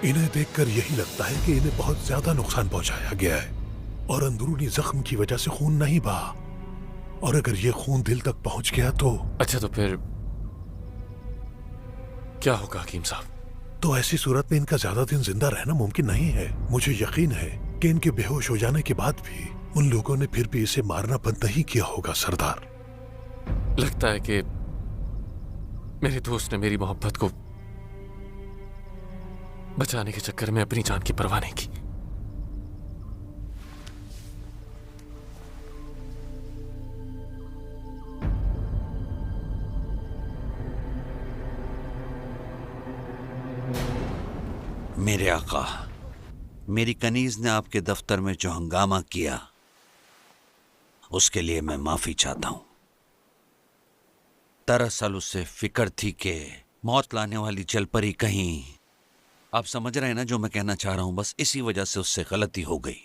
इन्हें देखकर यही लगता है कि इन्हें बहुत ज्यादा नुकसान पहुंचाया गया है और अंदरूनी जख्म की वजह से खून नहीं बहा। और अगर ये खून दिल तक पहुंच गया तो अच्छा, तो फिर क्या होगा हकीम साहब? तो ऐसी सूरत में इनका ज्यादा दिन जिंदा रहना मुमकिन नहीं है। मुझे यकीन है कि इनके बेहोश हो जाने के बाद भी उन लोगों ने फिर भी इसे मारना बंद नहीं किया होगा सरदार। लगता है कि मेरे दोस्त ने मेरी मोहब्बत को बचाने के चक्कर में अपनी जान की परवाह नहीं की। मेरे आका, मेरी कनीज ने आपके दफ्तर में जो हंगामा किया उसके लिए मैं माफी चाहता हूं। दरअसल उसे फिक्र थी कि मौत लाने वाली जलपरी कहीं, आप समझ रहे हैं ना जो मैं कहना चाह रहा हूं, बस इसी वजह से उससे गलती हो गई।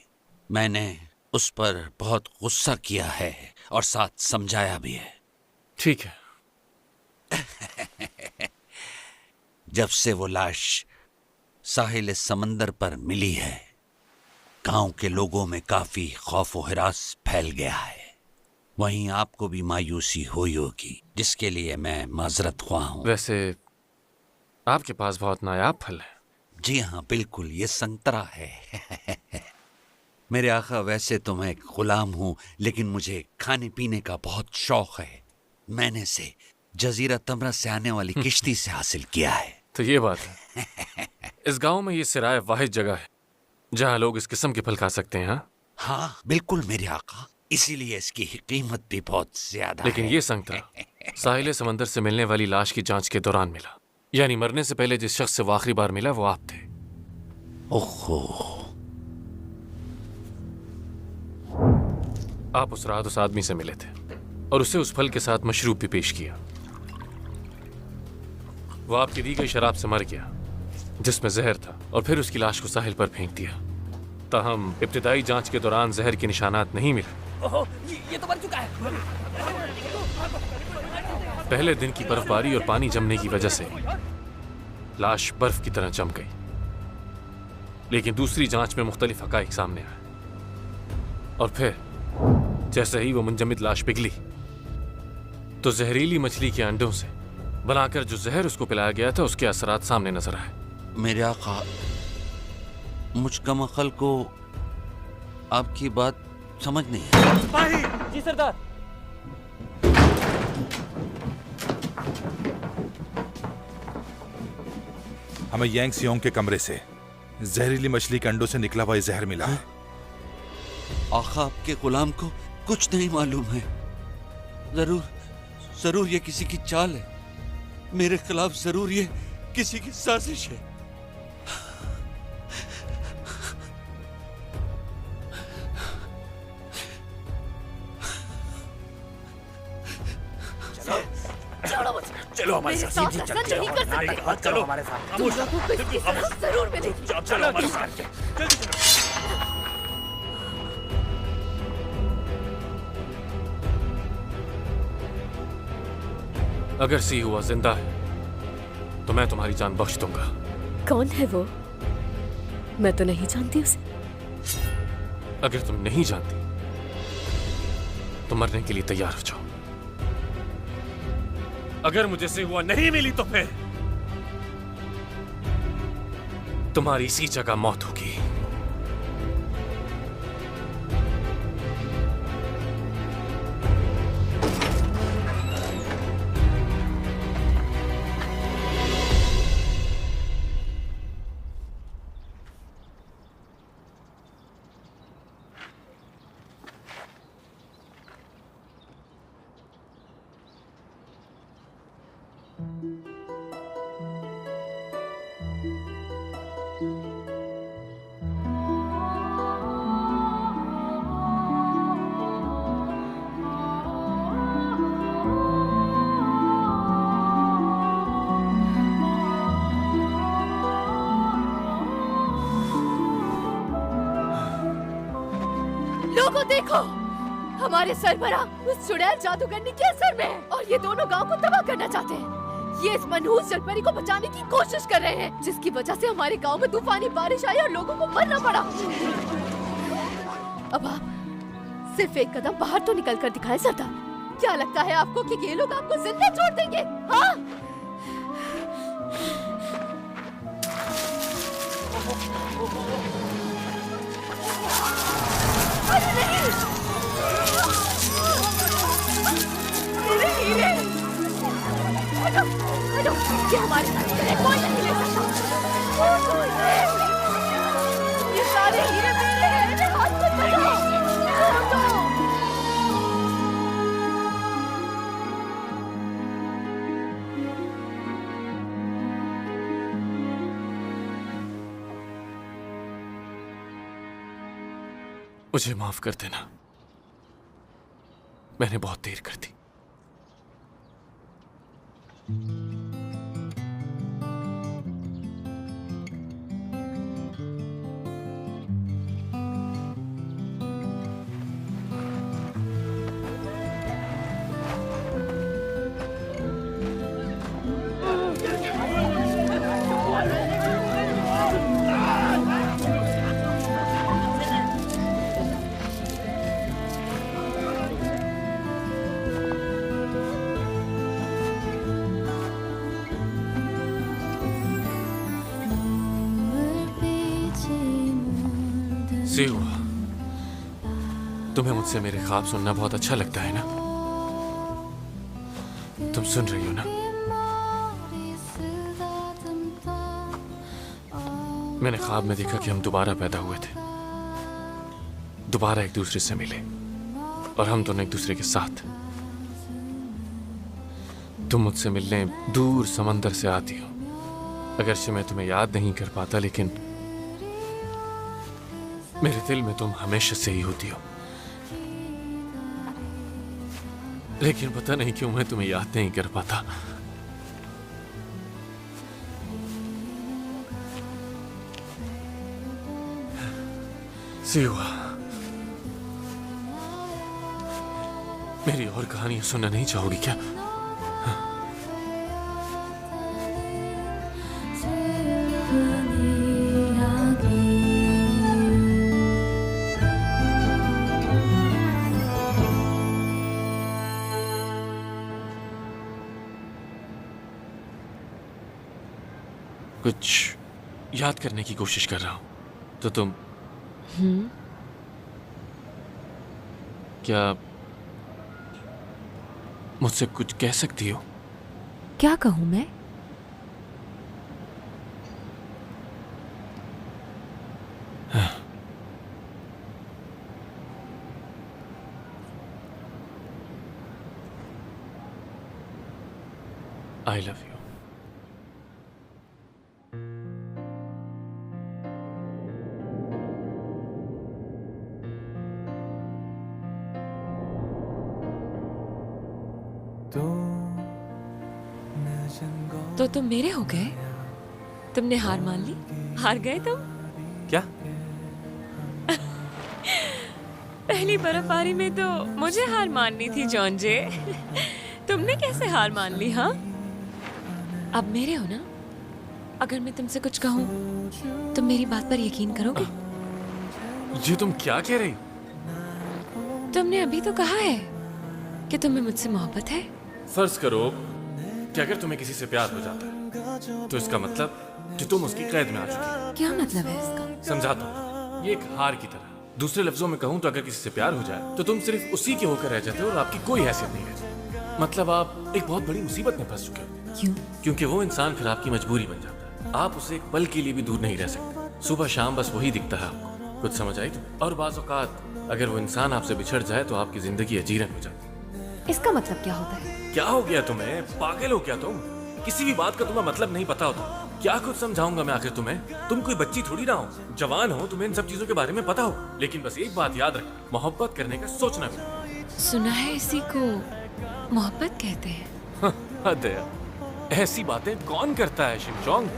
मैंने उस पर बहुत गुस्सा किया है और साथ समझाया भी है। ठीक है। जब से वो लाश साहिल समंदर पर मिली है, गांव के लोगों में काफी खौफ व हिरास फैल गया है। वहीं आपको भी मायूसी हुई होगी, जिसके लिए मैं माजरत ख्वाह हूं। वैसे आपके पास बहुत नायाब फल है। जी हाँ, बिल्कुल, ये संतरा है। मेरे आका, वैसे तो मैं एक गुलाम हूं, लेकिन मुझे खाने पीने का बहुत शौक है। मैंने इसे जजीरा तमरा से आने वाली किश्ती से हासिल किया है। तो ये बात है। इस गांव में ये सिराय वाहिद जगह है जहां लोग इस किस्म के फल खा सकते हैं। हाँ बिल्कुल मेरे आका, इसीलिए इसकी कीमत भी बहुत ज्यादा लेकिन है। ये संतरा साहिल समंदर से मिलने वाली लाश की जांच के दौरान मिला, यानी मरने से पहले जिस शख्स से वो आखिरी बार मिला वो आप थे। ओहो, आप उस रात उस आदमी से मिले थे और उसे उस फल के साथ मशरूब भी पेश किया। वो आपकी दी गई शराब से मर गया जिसमें जहर था, और फिर उसकी लाश को साहिल पर फेंक दिया। ताहम इब्तिदाई जांच के दौरान जहर के निशानात नहीं मिले। ओहो, ये तो मर चुका है। पहले दिन की बर्फबारी और पानी जमने की वजह से लाश बर्फ की तरह जम गई, लेकिन दूसरी जांच में मुख्तलिफ हकाइक सामने आए और फिर जैसे ही वो मुंजमद लाश पिघली तो जहरीली मछली के अंडों से बनाकर जो जहर उसको पिलाया गया था उसके असरात सामने नजर आए। मेरे आका, मुझ कम अकल को आपकी बात समझ नहीं है। जी सरदार। हमें यांगसियोंग के कमरे से जहरीली मछली के अंडों से निकला हुआ जहर मिला है। आका, आपके गुलाम को कुछ नहीं मालूम है। जरूर जरूर ये किसी की चाल है। मेरे खिलाफ जरूर ये किसी की साजिश है। चलो हमारे मेरे साथ। साथ ऐसा नहीं कर सकते। मत करो हमारे साथ। तुम लोगों को इसकी सजा जरूर मिलेगी। चलो हमारे साथ। जल्दी चलो। अगर सी हुआ जिंदा है तो मैं तुम्हारी जान बख्श दूंगा। कौन है वो? मैं तो नहीं जानती उसे। अगर तुम नहीं जानती तो मरने के लिए तैयार हो जाओ। अगर मुझे से हुआ नहीं मिली तो फिर तुम्हारी इसी जगह मौत होगी। लोगों देखो, हमारे सरबराह उस चुड़ैल जादूगरनी के असर में है और ये दोनों गांव को तबाह करना चाहते हैं। ये इस मनहूस जलपरी को बचाने की कोशिश कर रहे हैं, जिसकी वजह से हमारे गांव में तूफानी बारिश आई और लोगों को मरना पड़ा। अब आप सिर्फ एक कदम बाहर तो निकल कर दिखाए सरदार। क्या लगता है आपको कि ये लोग आपको जिंदा छोड़ देंगे? हाँ? अरे नहीं! मेरे हीरे! हटो, हटो! ये हमारे साथ है, कोई नहीं ले सकता। ये सारे हीरे मेरे हैं, इन्हें हाथ मत लगाओ। हटो! मुझे माफ कर देना, मैंने बहुत देर कर दी। से हुआ, तुम्हें मुझसे मेरे ख्वाब सुनना बहुत अच्छा लगता है ना? तुम सुन रही हो ना? मैंने ख्वाब में देखा कि हम दोबारा पैदा हुए थे, दोबारा एक दूसरे से मिले और हम दोनों एक दूसरे के साथ। तुम मुझसे मिलने दूर समंदर से आती हो, अगरचे मैं तुम्हें याद नहीं कर पाता, लेकिन मेरे दिल में तुम हमेशा से ही होती हो। लेकिन पता नहीं क्यों मैं तुम्हें याद नहीं कर पाता। सिवा, मेरी और कहानियां सुनना नहीं चाहोगी क्या? कुछ याद करने की कोशिश कर रहा हूं, तो तुम क्या मुझसे कुछ कह सकती हो? क्या कहूं मैं? I love you. तो मैं तो तुम मेरे हो गए? तुमने हार मान ली? हार गए तुम? क्या? पहली बर्फबारी में तो मुझे हार माननी थी जॉन जे। तुमने कैसे हार मान ली? हाँ, अब मेरे हो ना? अगर मैं तुमसे कुछ कहूँ तुम मेरी बात पर यकीन करोगे? ये तुम क्या कह रही? तुमने अभी तो कहा है कि तुम्हें मुझसे मोहब्बत है। फर्ज करो कि अगर तुम्हें किसी से प्यार हो जाता है तो इसका मतलब कि तुम उसकी कैद में आ चुकी हो। क्या मतलब है इसका? समझाता हूँ, ये एक हार की तरह। दूसरे लफ्जों में कहूँ तो अगर किसी से प्यार हो जाए तो तुम सिर्फ उसी के होकर रह जाते हो और आपकी कोई हैसियत नहीं रहती। मतलब आप एक बहुत बड़ी मुसीबत में फंस चुके हो। क्यों? क्योंकि वो इंसान फिर आपकी मजबूरी बन जाता है। आप उसे एक पल के लिए भी दूर नहीं रह सकते। सुबह शाम बस वही दिखता है आपको। कुछ समझ आई? और बाज़ औक़ात अगर वो इंसान आपसे बिछड़ जाए तो आपकी जिंदगी अजीरन हो जाती। इसका मतलब क्या होता है? क्या हो गया तुम्हें? पागल हो क्या तुम? किसी भी बात का तुम्हें मतलब नहीं पता होता। क्या कुछ समझाऊंगा मैं आखिर तुम्हें? तुम कोई बच्ची थोड़ी ना हो, जवान हो, तुम्हें इन सब चीजों के बारे में पता हो। लेकिन बस एक बात याद रख, मोहब्बत करने का सोचना भी। सुना है इसी को मोहब्बत कहते हैं। हद है, ऐसी बातें कौन करता है शिमचोंग?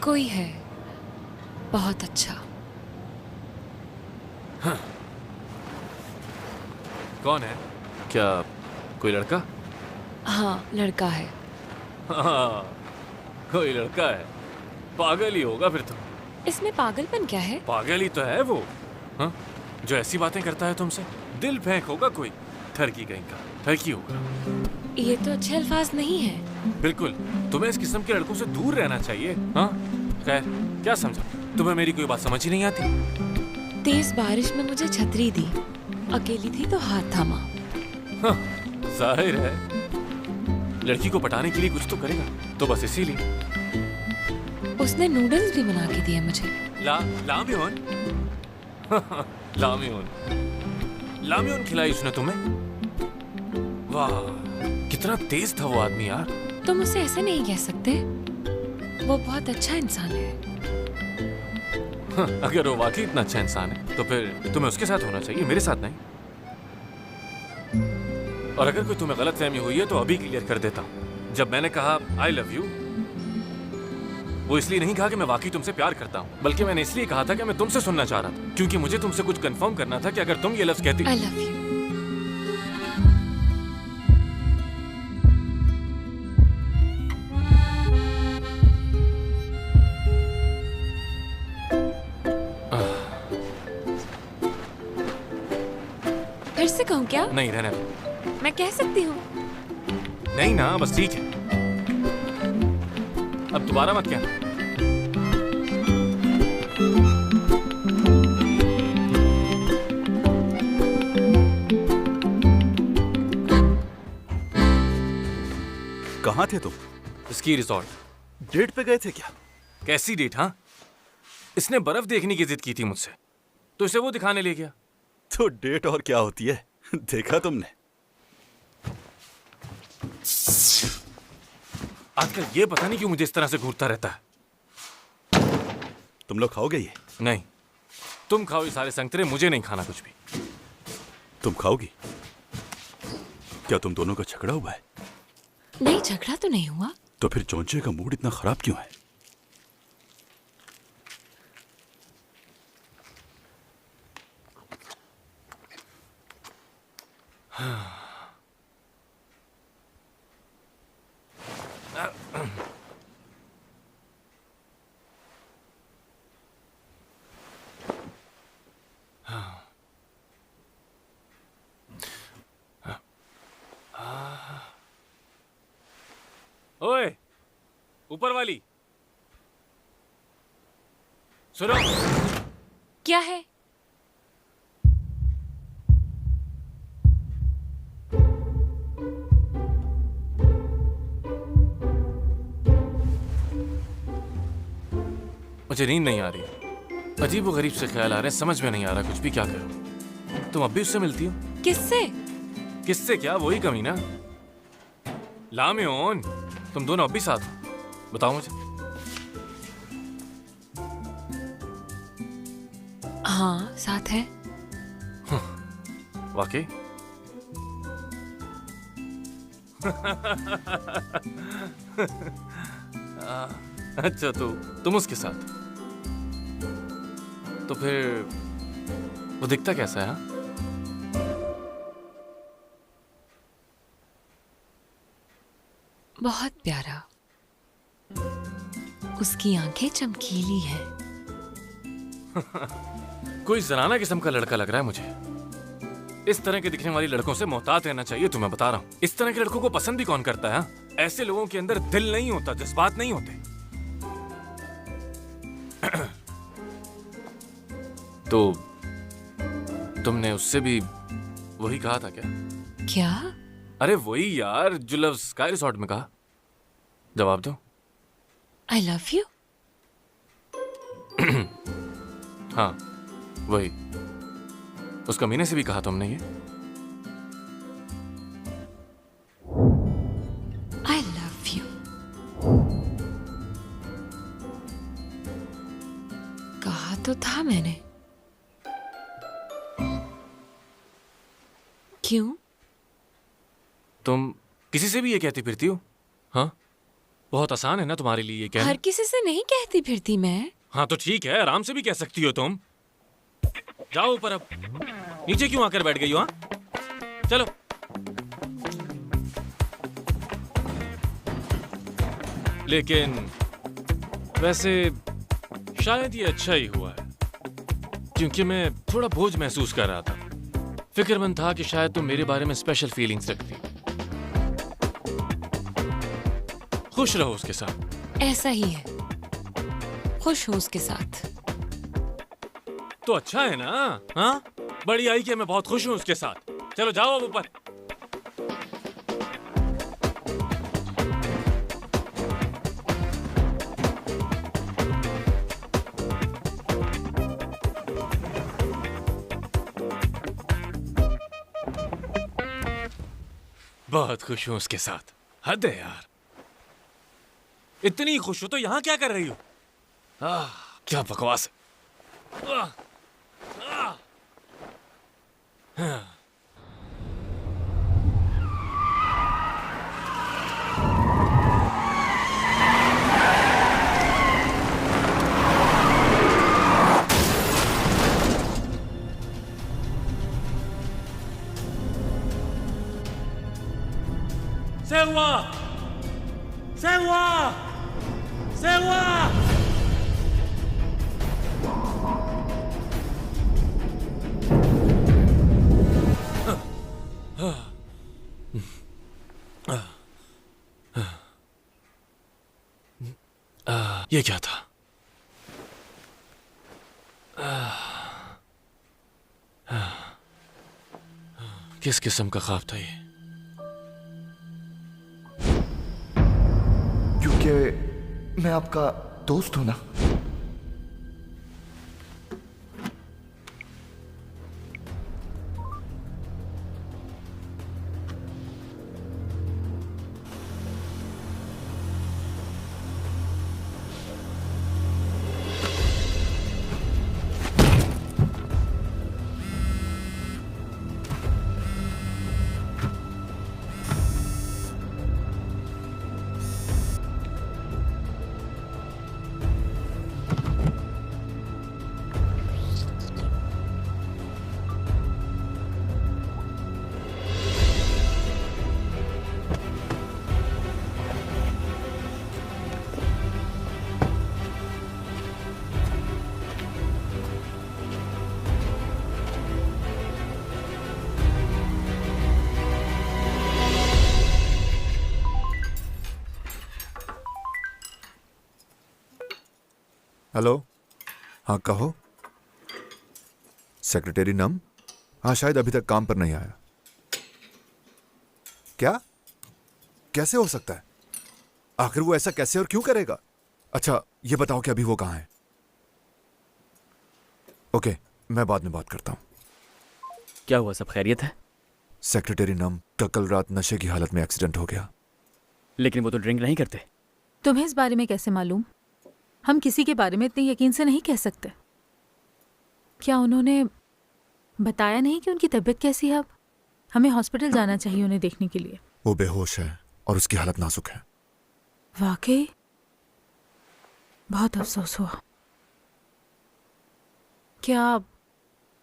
कोई है बहुत अच्छा। हाँ। कौन है? क्या कोई लड़का? हाँ, लड़का है। हाँ, कोई लड़का है। पागल ही होगा फिर तो। इसमें पागलपन क्या है? पागल ही तो है वो। हाँ? जो ऐसी बातें करता है तुमसे। दिल फेंक होगा कोई, ठरकी कहीं का, ठरकी होगा। ये तो अच्छे अल्फाज नहीं है। बिल्कुल, तुम्हें इस किस्म के लड़कों से दूर रहना चाहिए। हाँ? खैर, क्या समझा? तुम्हें मेरी कोई बात समझ ही नहीं आती। तेज बारिश में मुझे छतरी दी, अकेली थी तो हाथ थामा। हाँ, जाहिर है लड़की को पटाने के लिए कुछ तो करेगा, तो बस इसीलिए। उसने नूडल्स भी बना के दिए मुझे। लामियोन लामियोन लामियोन खिलाई उसने तुम्हें? वाह, कितना तेज था वो आदमी यार। तुम उसे ऐसे नहीं कह सकते, वो बहुत अच्छा इंसान है। हाँ, अगर वो वाकई इतना अच्छा इंसान है तो फिर तुम्हें उसके साथ होना चाहिए, मेरे साथ नहीं। और अगर कोई तुम्हें गलतफहमी हुई है तो अभी क्लियर कर देता हूँ। जब मैंने कहा आई लव यू, वो इसलिए नहीं कहा कि मैं वाकई तुमसे प्यार करता हूँ, बल्कि मैंने इसलिए कहा था कि मैं तुमसे सुनना चाह रहा था, क्योंकि मुझे तुमसे कुछ कंफर्म करना था कि अगर तुम ये लफ्ज कहती आई लव यू। फिर से कहूँ क्या? नहीं, रहने दो। मैं कह सकती हूँ। नहीं ना, बस ठीक है। अब दोबारा मत कहना। कहाँ थे तुम? Ski resort. डेट पे गए थे क्या? कैसी डेट? हाँ, इसने बर्फ देखने की जिद की थी मुझसे, तो इसे वो दिखाने ले गया। तो डेट और क्या होती है, देखा तुमने? आजकल ये पता नहीं क्यों मुझे इस तरह से घूरता रहता है। तुम लोग खाओगे ये? नहीं, तुम खाओ ये सारे संतरे, मुझे नहीं खाना कुछ भी। तुम खाओगी? क्या तुम दोनों का झगड़ा हुआ है? नहीं, झगड़ा तो नहीं हुआ। तो फिर चौंचे का मूड इतना खराब क्यों है? ओए, ऊपर वाली, सुनो। क्या है? मुझे नींद नहीं आ रही, अजीब व गरीब से ख्याल आ रहे हैं, समझ में नहीं आ रहा कुछ भी क्या करूं। तुम अब भी उससे मिलती हो? किससे? किससे क्या, वही कमी ना। लामियोन, तुम दोनों अब भी साथ हो? बताओ मुझे। हाँ, साथ है। वाकई? अच्छा, तो तुम उसके साथ? तो फिर वो दिखता कैसा है? हाँ? बहुत प्यारा। उसकी आंखें चमकीली हैं। कोई जनाना किस्म का लड़का लग रहा है मुझे। इस तरह के दिखने वाली लड़कों से मोहतात रहना चाहिए, तुम्हें बता रहा हूँ। इस तरह के लड़कों को पसंद भी कौन करता है? हाँ? ऐसे लोगों के अंदर दिल नहीं होता, जज्बात नहीं होते। तो तुमने उससे भी वही कहा था क्या? क्या? अरे वही यार, जो लव स्काई रिसोर्ट में कहा। जवाब दो। I love you. हाँ वही, उस कमीने से भी कहा तुमने ये? I love you. कहा तो था मैंने। क्यों? तुम किसी से भी ये कहती फिरती हो? हाँ, बहुत आसान है ना तुम्हारे लिए ये कहना। हर किसी से नहीं कहती फिरती मैं। हाँ तो ठीक है, आराम से भी कह सकती हो तुम। जाओ ऊपर अब। नीचे क्यों आकर बैठ गई हो? हाँ, चलो। लेकिन वैसे शायद ये अच्छा ही हुआ है, क्योंकि मैं थोड़ा बोझ महसूस कर रहा था। फिक्रमंद था कि शायद तुम मेरे बारे में स्पेशल फीलिंग्स रखती। खुश रहो उसके साथ। ऐसा ही है, खुश हूं उसके साथ। तो अच्छा है ना? हाँ, बड़ी आई कि मैं बहुत खुश हूं उसके साथ। चलो जाओ अब ऊपर। बहुत खुश हूं उसके साथ। हद है यार, इतनी खुश हो तो यहां क्या कर रही हो? क्या बकवास है। सेवा! सेवा! सेवा! ये क्या था? किस किस्म का ख्वाब था ये? क्योंकि मैं आपका दोस्त हूं ना। हेलो, हाँ कहो। सेक्रेटरी नम? हाँ शायद अभी तक काम पर नहीं आया। क्या? कैसे हो सकता है? आखिर वो ऐसा कैसे और क्यों करेगा? अच्छा ये बताओ कि अभी वो कहाँ है? ओके, मैं बाद में बात करता हूं। क्या हुआ, सब खैरियत है? सेक्रेटरी नम का कल रात नशे की हालत में एक्सीडेंट हो गया। लेकिन वो तो ड्रिंक नहीं करते। तुम्हें इस बारे में कैसे मालूम? हम किसी के बारे में इतने यकीन से नहीं कह सकते। क्या उन्होंने बताया नहीं कि उनकी तबीयत कैसी है? अब हमें हॉस्पिटल जाना चाहिए उन्हें देखने के लिए। वो बेहोश है और उसकी हालत नाजुक है। वाकई बहुत अफसोस हुआ। क्या आप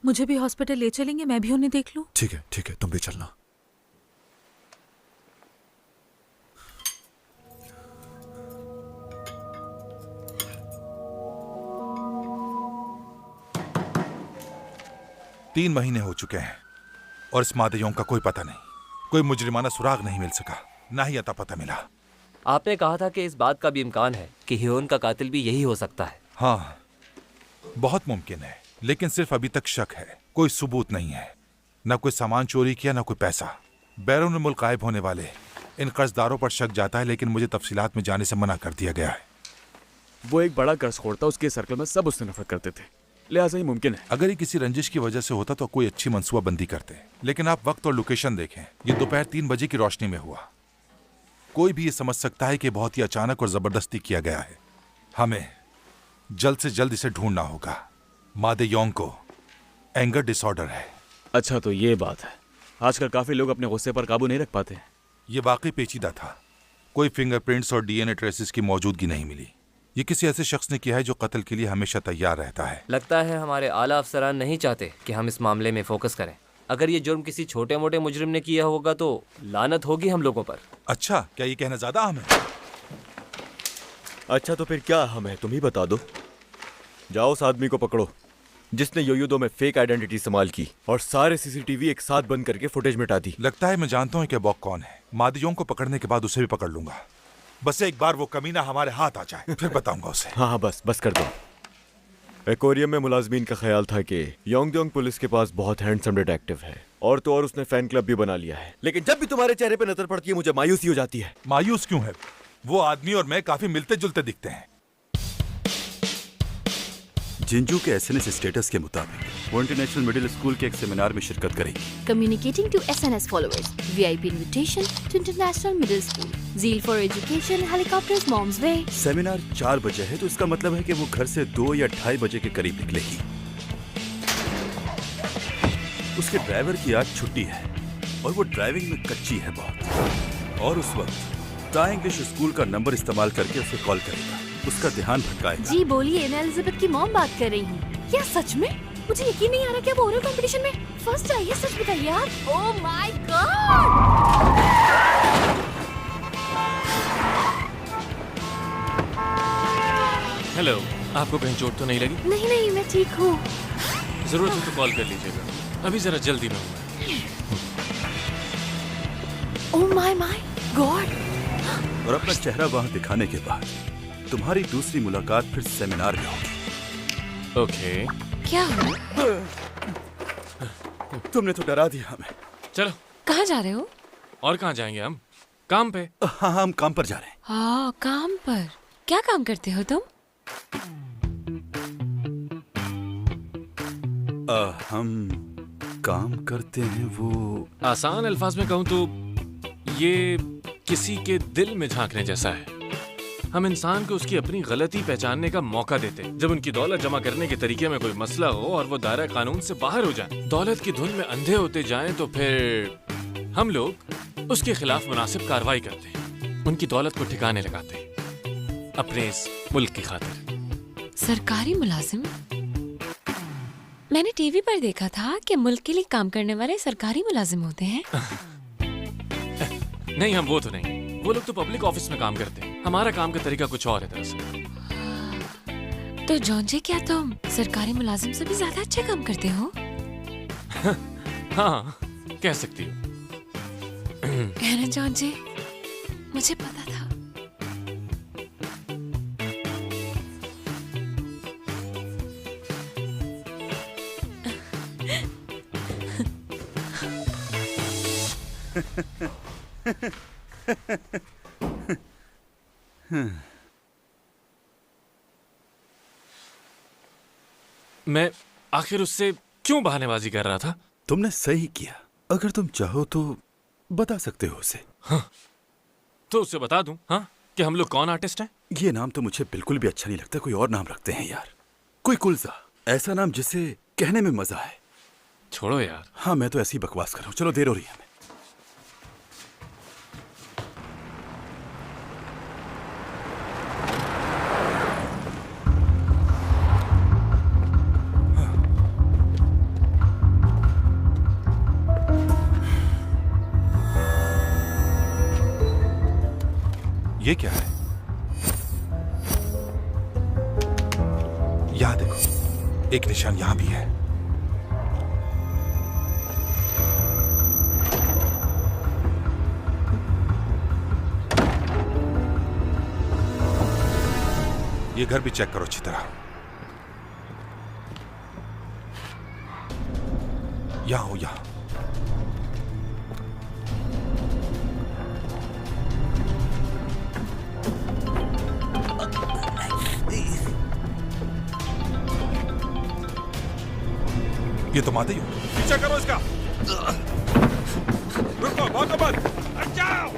मुझे भी हॉस्पिटल ले चलेंगे? मैं भी उन्हें देख लूं। ठीक है, तुम भी चलना। तीन महीने हो चुके हैं और इस मादेयोंग का कोई पता नहीं। कोई मुजरिमाना सुराग नहीं मिल सका, ना ही अता पता मिला। आपने कहा था कि इस बात का भी इम्कान है कि ह्योन का कातिल भी यही हो सकता है। हाँ, बहुत मुमकिन है, लेकिन सिर्फ अभी तक शक है, कोई सबूत नहीं है। न कोई सामान चोरी किया, न कोई पैसा। बैरून मुल्क गायब होने वाले इन कर्जदारों पर शक जाता है, लेकिन मुझे तफसीलात में जाने से मना कर दिया गया है। वो एक बड़ा कर्जखोर था, उसके सर्कल में सब उससे नफरत करते थे, लिहाजा ही मुमकिन है। अगर ये किसी रंजिश की वजह से होता तो कोई अच्छी मंसूबाबंदी करते, लेकिन आप वक्त और लोकेशन देखें। ये दोपहर 3 बजे की रोशनी में हुआ। कोई भी ये समझ सकता है कि बहुत ही अचानक और जबरदस्ती किया गया है। हमें जल्द से जल्द इसे ढूंढना होगा। मादेयोंग को एंगर डिसऑर्डर है। अच्छा, तो ये बात है। आजकल काफी लोग अपने गुस्से पर काबू नहीं रख पाते। ये वाकई पेचीदा था। कोई फिंगरप्रिंट्स और डीएनए ट्रेसेस की मौजूदगी नहीं मिली। ये किसी ऐसे शख्स ने किया है जो कत्ल के लिए हमेशा तैयार रहता है। लगता है हमारे आला अफसरान नहीं चाहते कि हम इस मामले में फोकस करें। अगर ये जुर्म किसी छोटे मोटे मुजरिम ने किया होगा तो लानत होगी हम लोगों पर। अच्छा, क्या ये कहना ज्यादा अहम है? अच्छा, तो फिर क्या अहम है, तुम ही बता दो। जाओ उस आदमी को पकड़ो जिसने योयुदो में फेक आइडेंटिटी इस्तेमाल की और सारे सीसीटीवी एक साथ बंद करके फुटेज मिटा दी। लगता है मैं जानता हूँ कि बॉक कौन है। मादियों को पकड़ने के बाद उसे भी पकड़ लूंगा। बस एक बार वो कमीना हमारे हाथ आ जाए, फिर बताऊंगा उसे। हाँ, बस कर दो। एक्वेरियम में मुलाजमीन का ख्याल था कि योंगडोंग पुलिस के पास बहुत हैंडसम डिटेक्टिव है, और तो और उसने फैन क्लब भी बना लिया है। लेकिन जब भी तुम्हारे चेहरे पे नजर पड़ती है मुझे मायूसी हो जाती है। मायूस क्यों है? वो आदमी और मैं काफी मिलते जुलते दिखते हैं। जिंजू के एसएनएस स्टेटस के मुताबिक वो इंटरनेशनल मिडिल स्कूल के एक सेमिनार में शिरकत करेगी। Communicating to SNS followers, VIP invitation to International Middle School. Zeal for education, helicopters mom's way. Seminar 4 बजे है, तो इसका मतलब है कि वो घर से 2 या 2:30 बजे के करीब निकलेगी। उसके ड्राइवर की आज छुट्टी है और वो ड्राइविंग में कच्ची है बहुत। और उस वक्त टा इंग्लिश स्कूल का नंबर इस्तेमाल करके उसे कॉल करेगा, उसका ध्यान भटकाएगा। जी बोलिए, एना एलिजाबेथ की मॉम बात कर रही हूँ। क्या सच में? मुझे यकीन नहीं आ रहा कि वो ओरल कंपटीशन में फर्स्ट आई है। सच बताइए आप। Oh my God! हेलो, आपको कहीं चोट तो नहीं लगी? नहीं, मैं ठीक हूँ। जरूरत हो तो कॉल कर लीजिएगा, अभी जरा जल्दी में हूँ। Oh my God! और अपना चेहरा वहाँ दिखाने के बाद तुम्हारी दूसरी मुलाकात फिर सेमिनार में होगी। ओके। क्या हुआ? तुमने तो डरा दिया हमें। चलो। कहाँ जा रहे हो? और कहाँ जाएंगे हम? काम पे। हाँ, हम काम पर जा रहे हैं। हाँ, काम पर। क्या काम करते हो तुम? हम काम करते हैं वो। आसान अल्फाज में कहूँ तो ये किसी के दिल में झांकने जैसा है। हम इंसान को उसकी अपनी गलती पहचानने का मौका देते हैं। जब उनकी दौलत जमा करने के तरीके में कोई मसला हो और वो दायरा कानून से बाहर हो जाए, दौलत की धुन में अंधे होते जाएं, तो फिर हम लोग उसके खिलाफ मुनासिब कार्रवाई करते हैं, उनकी दौलत को ठिकाने लगाते हैं, अपने इस मुल्क की खातिर। सरकारी मुलाजिम? मैंने टीवी पर देखा था कि मुल्क के लिए काम करने वाले सरकारी मुलाजिम होते हैं। नहीं, हम वो तो नहीं। वो लोग तो पब्लिक ऑफिस में काम करते हैं। हमारा काम का तरीका कुछ और है दरअसल। तो जॉन्जे, क्या तुम सरकारी मुलाजिम से भी ज्यादा अच्छा काम करते हो? हाँ, कह सकती हो। है ना जॉन्जे? मुझे पता था। मैं आखिर उससे क्यों बहानेबाजी कर रहा था? तुमने सही किया। अगर तुम चाहो तो बता सकते हो उसे। हाँ, तो उसे बता दूं हाँ, कि हम लोग कौन आर्टिस्ट हैं? ये नाम तो मुझे बिल्कुल भी अच्छा नहीं लगता। कोई और नाम रखते हैं यार, कोई कुलसा, ऐसा नाम जिसे कहने में मजा आए। छोड़ो यार। हाँ, मैं तो ऐसी बकवास कर रहा हूँ। चलो, देर हो रही है हमें। ये क्या है? यहां देखो, एक निशान यहां भी है। ये घर भी चेक करो अच्छी तरह। यहां हो, यहां। ये तुम आते ही हो। पीछा करो इसका। रुको, भागो मत। हट जाओ।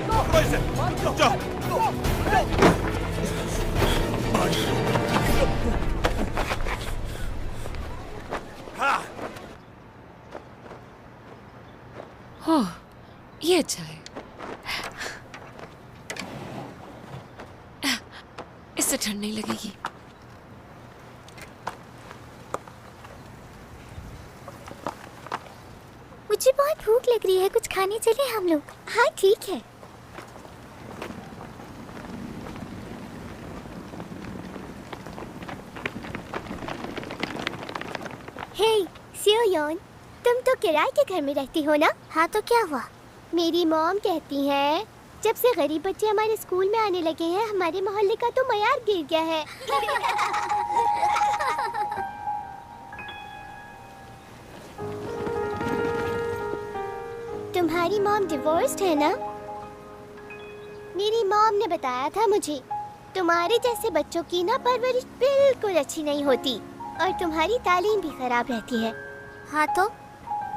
पकड़ो इसे। जाओ। हो, ये अच्छा है। इससे ठंड नहीं लगेगी। मुझे बहुत भूख लग रही है, कुछ खाने चले हम लोग। हाँ ठीक है। हे सियोन, तुम तो किराए के घर में रहती हो ना? हाँ तो क्या हुआ? मेरी मॉम कहती है जब से गरीब बच्चे हमारे स्कूल में आने लगे हैं हमारे मोहल्ले का तो मयार गिर गया है। तुम्हारी मॉम डिवोर्स्ड है ना? मेरी मॉम ने बताया था मुझे तुम्हारे जैसे बच्चों की ना परवरिश बिल्कुल अच्छी नहीं होती और तुम्हारी तालीम भी खराब रहती है। हाँ तो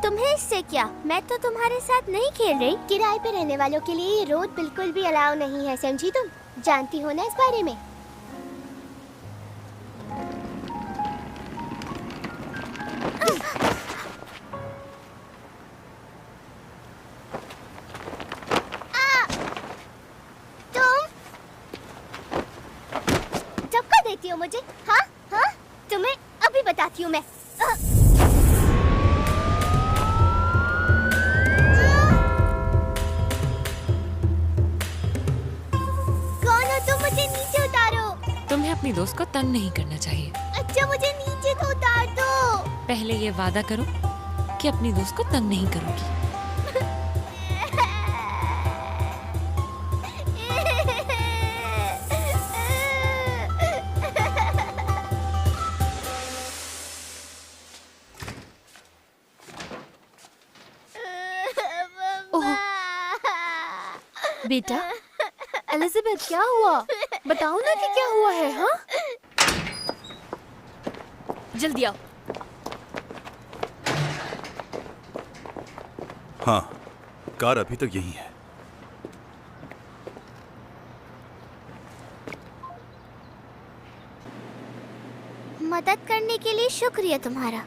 तुम्हें इससे क्या? मैं तो तुम्हारे साथ नहीं खेल रही। किराए पे रहने वालों के लिए ये रोड बिल्कुल भी अलाउ नहीं है, समझी तुम? जानती हो ना इस बारे में? धक्का देती हो मुझे? हाँ हाँ, तुम्हें अभी बताती हूँ मैं। कौन हो तुम? मुझे नीचे उतारो। तुम्हें अपनी दोस्त को तंग नहीं करना चाहिए। अच्छा मुझे नीचे तो उतार दो। पहले ये वादा करो कि अपनी दोस्त को तंग नहीं करोगी। बेटा, एलिजाबेथ क्या हुआ? बताओ ना कि क्या हुआ है। हाँ जल्दी आओ। हाँ, कार अभी तक यहीं है। मदद करने के लिए शुक्रिया तुम्हारा।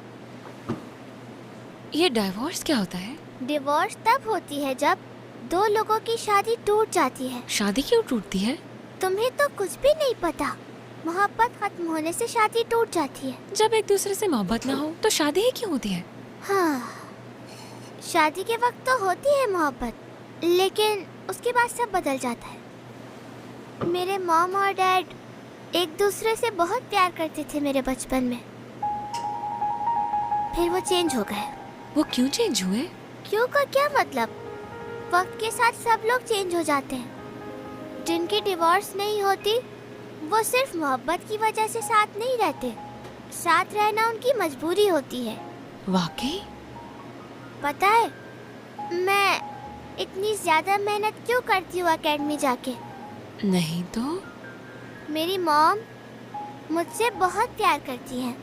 ये डिवोर्स क्या होता है? डिवोर्स तब होती है जब दो लोगों की शादी टूट जाती है। शादी क्यों टूटती है? तुम्हें तो कुछ भी नहीं पता। मोहब्बत खत्म होने से शादी टूट जाती है। जब एक दूसरे से मोहब्बत ना हो तो शादी ही क्यों होती है? हाँ, शादी के वक्त तो होती है मोहब्बत, लेकिन उसके बाद सब बदल जाता है। मेरे मॉम और डैड एक दूसरे से बहुत प्यार करते थे मेरे बचपन में, फिर वो चेंज हो गए। वो क्यों चेंज हुए? क्यों का क्या मतलब? वक्त के साथ सब लोग चेंज हो जाते हैं। जिनकी डिवोर्स नहीं होती वो सिर्फ मोहब्बत की वजह से साथ नहीं रहते, साथ रहना उनकी मजबूरी होती है। वाकई? पता है मैं इतनी ज्यादा मेहनत क्यों करती हूँ एकेडमी जाके? नहीं तो? मेरी मॉम मुझसे बहुत प्यार करती हैं।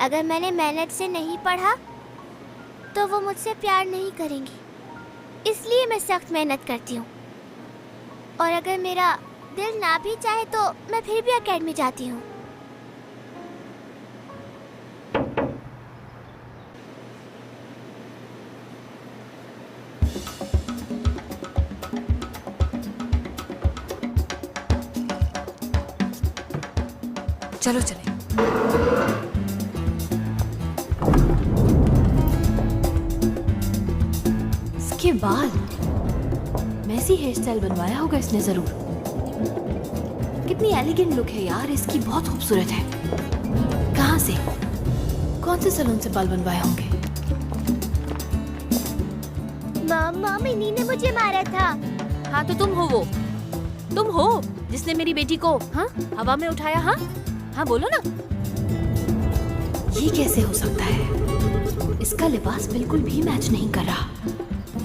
अगर मैंने मेहनत से नहीं पढ़ा तो वो मुझसे प्यार नहीं करेंगी, इसलिए मैं सख्त मेहनत करती हूँ। और अगर मेरा दिल ना भी चाहे तो मैं फिर भी एकेडमी जाती हूँ। चलो चले। इसके बाल मैसी हेयर स्टाइल बनवाया होगा इसने जरूर। कितनी एलिगेंट लुक है यार इसकी, बहुत खूबसूरत है। कहाँ से, कौन से सैलून से बाल बनवाए होंगे? मम्मी ने मुझे मारा था। हाँ तो तुम हो वो, तुम हो जिसने मेरी बेटी को हाँ हवा में उठाया। हाँ हाँ बोलो ना। ये कैसे हो सकता है? इसका लिबास बिल्कुल भी मैच नहीं कर रहा।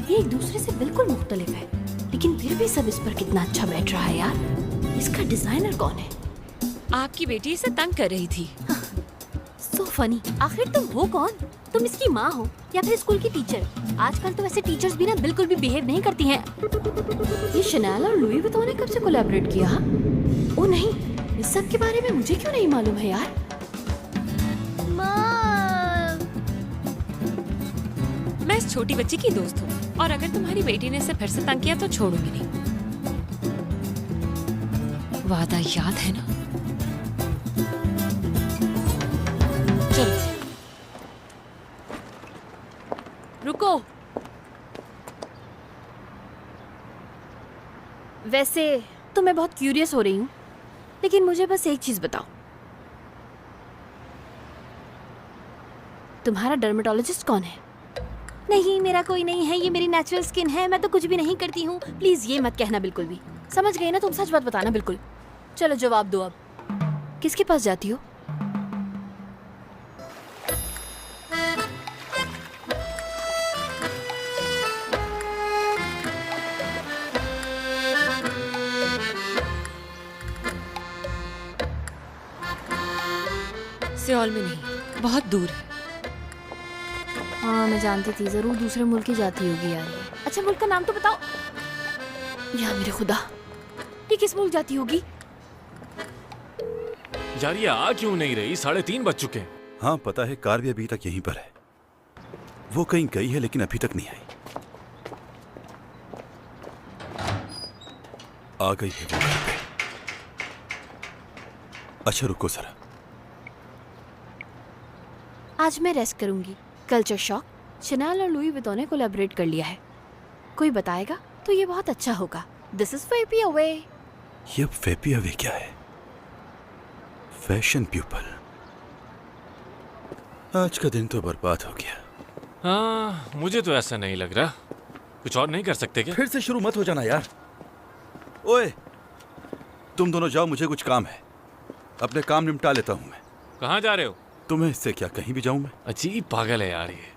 ये एक दूसरे से बिल्कुल मुख्तलिफ है, लेकिन फिर भी सब इस पर कितना अच्छा बैठ रहा है यार। इसका डिजाइनर कौन है? आपकी बेटी इसे तंग कर रही थी। So funny. आखिर तुम हो कौन? तुम इसकी माँ हो या फिर स्कूल की टीचर? आजकल तो वैसे टीचर्स भी ना बिल्कुल भी बिहेव नहीं करती हैं। ये शनेल और लुई विटॉन ने कब से कोलैबोरेट किया? ओ नहीं, इस सब के बारे में मुझे क्यों नहीं मालूम है यार? मैं इस छोटी बच्ची की दोस्त हूँ और अगर तुम्हारी बेटी ने इसे फिर से तंग किया तो छोड़ूंगी नहीं। वादा याद है ना? चलो रुको। वैसे तो मैं बहुत क्यूरियस हो रही हूँ, लेकिन मुझे बस एक चीज बताओ, तुम्हारा डर्मेटोलॉजिस्ट कौन है? नहीं मेरा कोई नहीं है, ये मेरी नेचुरल स्किन है, मैं तो कुछ भी नहीं करती हूँ। प्लीज ये मत कहना बिल्कुल भी। समझ गई ना तुम? सच बात बताना बिल्कुल। चलो जवाब दो अब, किसके पास जाती हो? सियोल में नहीं, बहुत दूर है। हाँ मैं जानती थी, जरूर दूसरे मुल्क ही जाती होगी यार। अच्छा मुल्क का नाम तो बताओ यार। मेरे खुदा, ये किस मुल्क जाती होगी? यार ये आ क्यों नहीं रही? 3:30 बज चुके हैं। हाँ पता है, कार भी अभी तक यहीं पर है। वो कहीं गई है लेकिन अभी तक नहीं आई। आ गई है वो घर पे। अच्छा रुको जरा। आज मैं रेस्ट करूंगी। कल्चर शॉक, शनेल और लुई विटॉन ने कोलैबोरेट कर लिया है। कोई बताएगा तो ये बहुत अच्छा होगा। दिस इज फेपी अवे। ये फेपी अवे क्या है? Fashion people. आज का दिन तो बर्बाद हो गया। हाँ मुझे तो ऐसा नहीं लग रहा। कुछ और नहीं कर सकते क्या? फिर से शुरू मत हो जाना यार। ओए तुम दोनों जाओ, मुझे कुछ काम है। अपने काम निपटा लेता हूं मैं। कहाँ जा रहे हो? तुम्हें इससे क्या, कहीं भी जाऊं मैं? अजीब पागल है यार ये।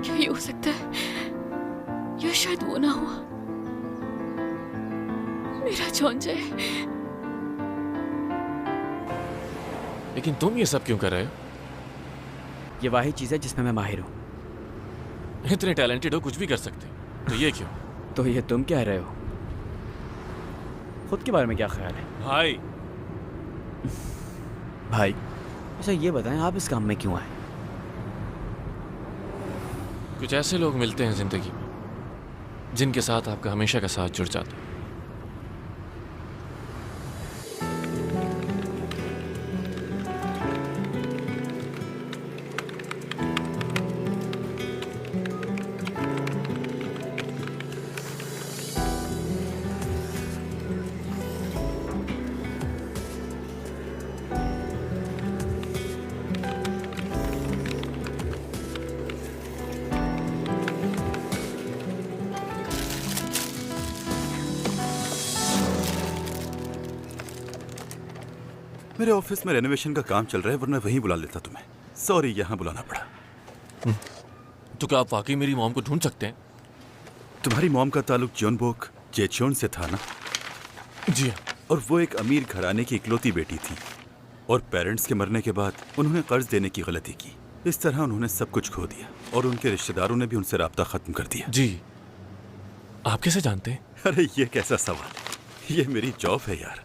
क्या ये हो सकता है? या शायद वो ना हुआ, मेरा जॉन्जे। लेकिन तुम ये सब क्यों कर रहे हो? ये वही चीज है जिसमें मैं माहिर हूँ। इतने टैलेंटेड हो, कुछ भी कर सकते हो, तो ये क्यों? तो ये तुम कह रहे हो? खुद के बारे में क्या ख्याल है भाई? भाई अच्छा ये बताएं, आप इस काम में क्यों आए? कुछ ऐसे लोग मिलते हैं जिंदगी में जिनके साथ आपका हमेशा का साथ जुड़ जाता है। मेरे ऑफिस में रेनोवेशन का काम चल रहा है, वरना वहीं बुला लेता तुम्हें। सॉरी, यहाँ बुलाना पड़ा। तो क्या आप वाकई मेरी मॉम को ढूंढ सकते हैं? तुम्हारी मॉम का ताल्लुक जोनबोक जेचोन से था ना? जी। और वो एक अमीर घराने की इकलौती बेटी थी, और पेरेंट्स के मरने के बाद उन्होंने कर्ज देने की गलती की। इस तरह उन्होंने सब कुछ खो दिया, और उनके रिश्तेदारों ने भी उनसे राब्ता खत्म कर दिया। जी। आप कैसे जानते हैं? अरे ये कैसा सवाल है, ये मेरी जॉब है यार।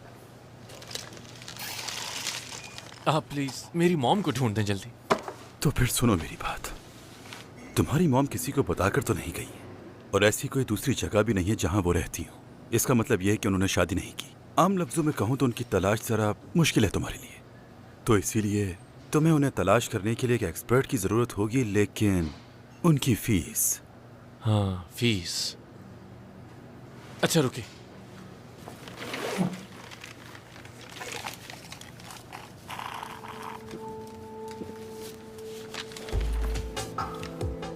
आप प्लीज मेरी मॉम को ढूंढ दें जल्दी। तो फिर सुनो मेरी बात, तुम्हारी मॉम किसी को बताकर तो नहीं गई और ऐसी कोई दूसरी जगह भी नहीं है जहां वो रहती हो। इसका मतलब यह है कि उन्होंने शादी नहीं की। आम लफ्जों में कहूं तो उनकी तलाश जरा मुश्किल है तुम्हारे लिए, तो इसीलिए तुम्हें उन्हें तलाश करने के लिए एक एक्सपर्ट की जरूरत होगी, लेकिन उनकी फीस। हाँ, फीस। अच्छा रुकिए,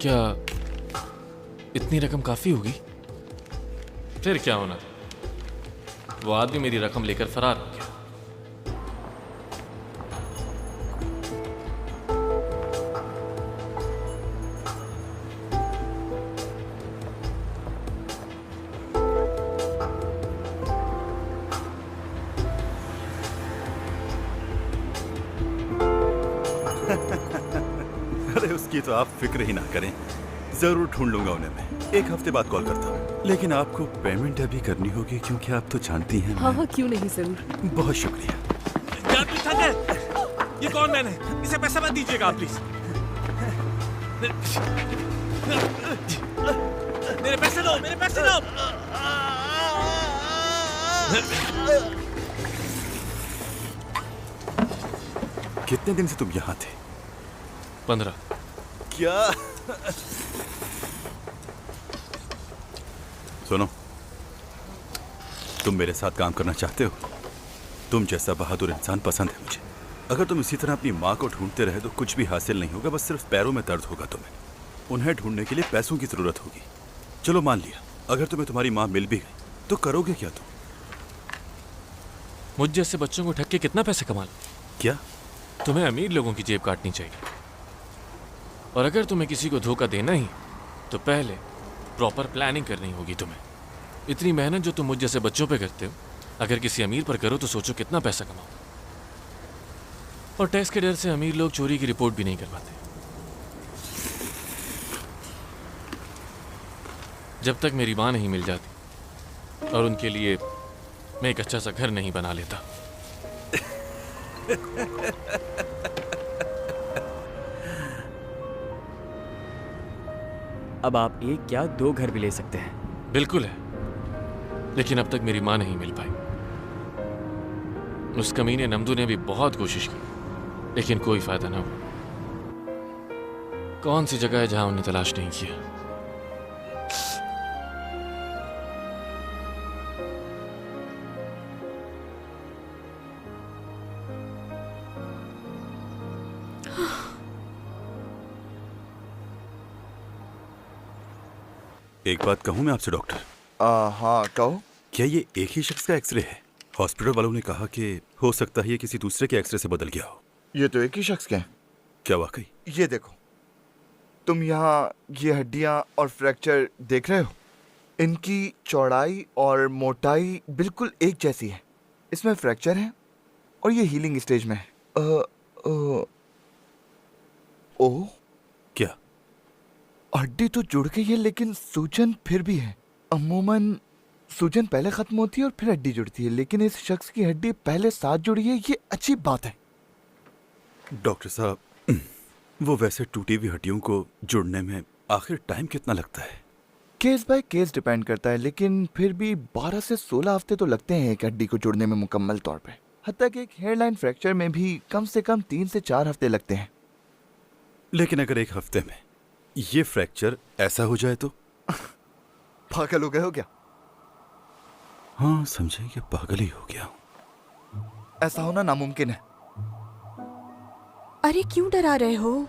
क्या इतनी रकम काफी होगी? फिर क्या होना, वो आदमी मेरी रकम लेकर फरार हो गया। अरे उसकी तो आप फिक्र ही ना करें, जरूर ढूंढ लूंगा उन्हें मैं। एक हफ्ते बाद कॉल करता हूँ, लेकिन आपको पेमेंट अभी करनी होगी क्योंकि आप तो जानती हैं। हाँ हाँ, क्यों नहीं, जरूर। बहुत शुक्रिया। ये कौन मैन है? इसे पैसा मत दीजिएगा प्लीज। मेरे पैसे दो, मेरे पैसे दो। कितने दिन से तुम यहाँ थे? 15। क्या? सुनो, तुम मेरे साथ काम करना चाहते हो? तुम जैसा बहादुर इंसान पसंद है मुझे। अगर तुम इसी तरह अपनी माँ को ढूंढते रहे तो कुछ भी हासिल नहीं होगा, बस सिर्फ पैरों में दर्द होगा तुम्हें। उन्हें ढूंढने के लिए पैसों की जरूरत होगी। चलो मान लिया, अगर तुम्हें तुम्हारी माँ मिल भी गई तो करोगे क्या तुम? मुझ जैसे बच्चों को ठग के कितना पैसे कमा लो? क्या? तुम्हें अमीर लोगों की जेब काटनी चाहिए, और अगर तुम्हें किसी को धोखा देना ही तो पहले प्रॉपर प्लानिंग करनी होगी तुम्हें। इतनी मेहनत जो तुम मुझ जैसे बच्चों पे करते हो, अगर किसी अमीर पर करो तो सोचो कितना पैसा कमाओ। और टैक्स के डर से अमीर लोग चोरी की रिपोर्ट भी नहीं करवाते। जब तक मेरी मां नहीं मिल जाती और उनके लिए मैं एक अच्छा सा घर नहीं बना लेता। अब आप एक क्या 2 घर भी ले सकते हैं। बिल्कुल है, लेकिन अब तक मेरी मां नहीं मिल पाई। उस कमीने नमदू ने भी बहुत कोशिश की, लेकिन कोई फायदा ना हुआ। कौन सी जगह है जहां उन्हें तलाश नहीं किया? एक बात कहूं मैं आपसे डॉक्टर? हाँ कहो। क्या ये एक ही शख्स का एक्सरे है? हॉस्पिटल वालों ने कहा कि हो सकता है ये किसी दूसरे के एक्सरे से बदल गया हो। ये तो एक ही शख्स के हैं। क्या वाकई? ये देखो, तुम यहाँ ये हड्डियाँ और फ्रैक्चर देख रहे हो? इनकी चौड़ाई और मोटाई बिल्कुल एक जैसी है। इसमें फ्रैक्चर है और ये हीलिंग स्टेज में है। ओ क्या? हड्डी तो जुड़ गई है, लेकिन सूजन फिर भी है। अमूमन सूजन पहले खत्म होती है और फिर हड्डी जुड़ती है, लेकिन इस शख्स की हड्डी पहले साथ जुड़ी है। ये अच्छी बात है। डॉक्टर साहब, वो वैसे टूटी हुई हड्डियों को जुड़ने में आखिर टाइम कितना लगता है? केस बाय केस डिपेंड करता है, लेकिन फिर भी 12 से 16 हफ्ते तो लगते हैं एक हड्डी को जुड़ने में मुकम्मल तौर पे। हत्ता कि एक हेयरलाइन फ्रैक्चर में भी कम से कम 3 से 4 हफ्ते लगते हैं। लेकिन अगर एक हफ्ते में ये फ्रैक्चर ऐसा हो जाए तो? पागल हो गए हो क्या? हाँ, समझे कि पागल ही हो गया। ऐसा होना नामुमकिन है। अरे क्यों डरा रहे हो?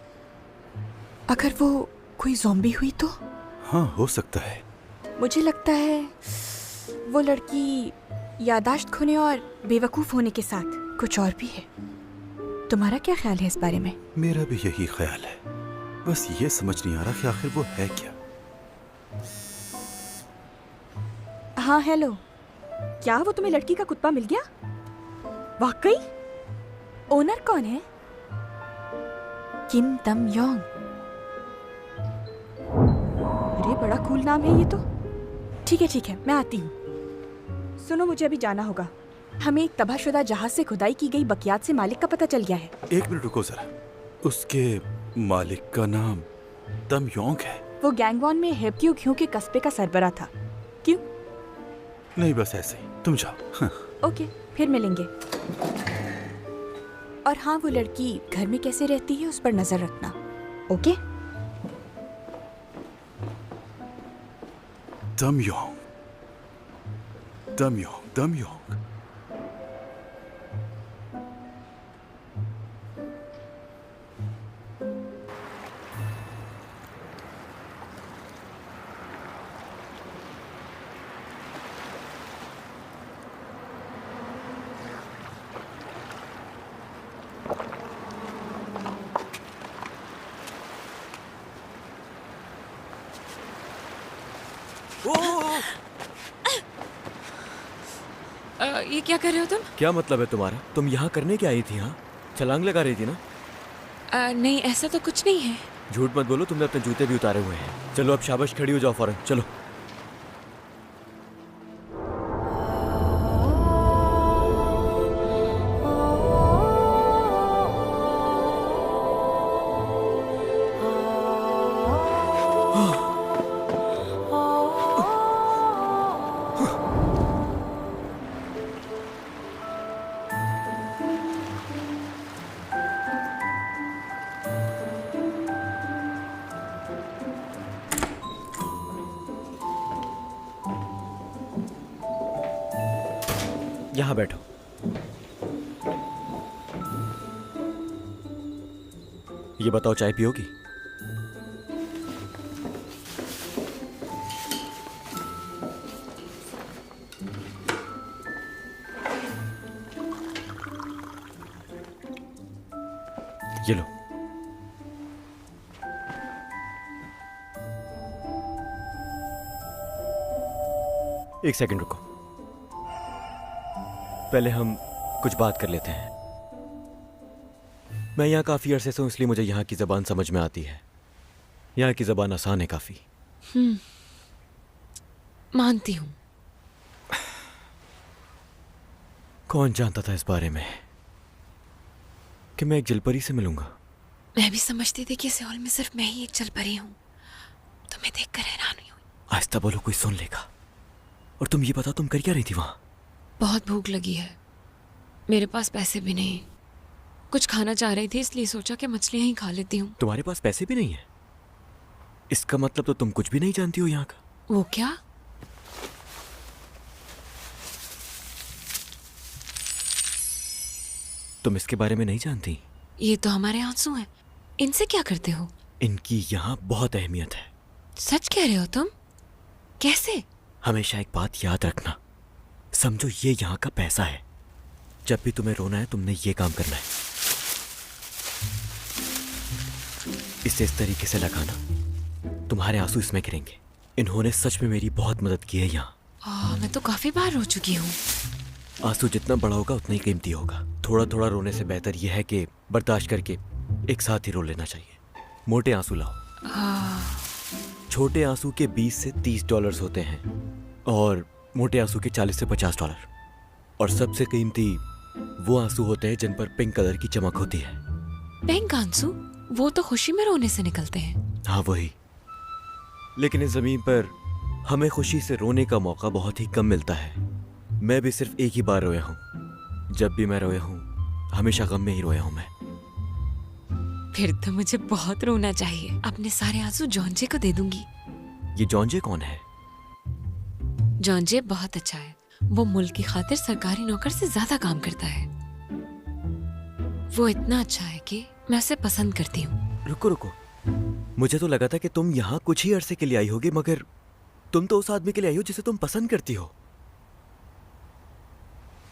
अगर वो कोई ज़ॉम्बी हुई तो? हाँ, हो सकता है। मुझे लगता है वो लड़की यादाश्त खोने और बेवकूफ होने के साथ कुछ और भी है। तुम्हारा क्या ख्याल है इस बारे में? मेरा भी यही ख्याल है, बस ये समझ नहीं आ रहा कि आखिर वो है क्या। हाँ हेलो, क्या वो तुम्हें लड़की का कुत्ता मिल गया? वाकई? ओनर कौन है? किम तम योंग। अरे बड़ा कूल नाम है ये तो। ठीक है, मैं आती हूँ। सुनो, मुझे अभी जाना होगा। हमें एक तबाहशुदा जहाज से खुदाई की गई बकियात से मालिक का पता चल गया है। एक मिनट रुको जरा, उसके मालिक का नाम तम योंग है? वो गैंगवॉन में हेप्क्यू घ्यू के कस्बे का सरबरा था। क्यों? नहीं, बस ऐसे ही। तुम जाओ। ओके, फिर मिलेंगे। और हाँ, वो लड़की घर में कैसे रहती है उस पर नजर रखना। ओके? तम योंग, तम योंग, तम योंग। ये क्या कर रहे हो तुम? क्या मतलब है तुम्हारा? तुम यहाँ करने क्या आई थी? हाँ, छलांग लगा रही थी ना? नहीं, ऐसा तो कुछ नहीं है। झूठ मत बोलो, तुमने अपने जूते भी उतारे हुए हैं। चलो अब शाबाश, खड़ी हो जाओ फौरन, चलो। यहाँ बैठो। ये बताओ, चाय पियोगी? ये लो। एक सेकंड रुको, पहले हम कुछ बात कर लेते हैं। मैं यहाँ काफी अरसे से हूँ, इसलिए मुझे यहाँ की जबान समझ में आती है। यहाँ की जबान आसान है काफी। मानती हूँ। कौन जानता था इस बारे में कि मैं एक जलपरी से मिलूंगा? मैं भी समझती थी कि सियोल में सिर्फ मैं ही एक जलपरी हूँ। तुम्हें देखकर हैरान हुई। आहिस्ता बोलो, कोई सुन लेगा। और तुम ये बताओ, तुम कर क्या रही थी वहां? बहुत भूख लगी है, मेरे पास पैसे भी नहीं। कुछ खाना चाह रही थी, इसलिए सोचा कि मछलियां ही खा लेती हूँ। तुम्हारे पास पैसे भी नहीं है? इसका मतलब तो तुम कुछ भी नहीं जानती हो यहाँ का। वो क्या? तुम इसके बारे में नहीं जानती? ये तो हमारे आंसू हैं, इनसे क्या करते हो? इनकी यहाँ बहुत अहमियत है। सच कह रहे हो तुम? कैसे? हमेशा एक बात याद रखना, समझो ये यहाँ का पैसा है। जब भी तुम्हें रोना है, तुमने ये काम करना है। इसे इस तरीके से लगाना, तुम्हारे आंसू इसमें गिरेंगे। इन्होंने सच में मेरी बहुत मदद की है यहाँ। मैं तो काफी बार रो चुकी हूँ। आंसू जितना बड़ा होगा उतना ही कीमती होगा। थोड़ा थोड़ा रोने से बेहतर यह है कि बर्दाश्त करके एक साथ ही रो लेना चाहिए। मोटे आंसू लाओ। छोटे आंसू के 20 से 30 डॉलर्स होते हैं और मोटे आंसू के 40 से 50 डॉलर। और सबसे कीमती वो आंसू होते हैं जिन पर पिंक कलर की चमक होती है। पिंक आंसू? वो तो खुशी में रोने से निकलते हैं। हाँ, वही। लेकिन इस जमीन पर हमें खुशी से रोने का मौका बहुत ही कम मिलता है। मैं भी सिर्फ एक ही बार रोया हूँ। जब भी मैं रोया हूँ, हमेशा गम में ही रोया हूँ मैं। फिर तो मुझे बहुत रोना चाहिए। अपने सारे आंसू जॉन्जे को दे दूंगी। ये जॉन्जे कौन है? जॉन्जे बहुत अच्छा है। वो मुल्क की खातिर सरकारी नौकर से ज्यादा काम करता है। वो इतना अच्छा है कि मैं उसे पसंद करती हूँ। रुको रुको, मुझे तो लगा था कि तुम यहाँ कुछ ही अरसे के लिए आई होगी, मगर तुम तो उस आदमी के लिए आई हो जिसे तुम पसंद करती हो।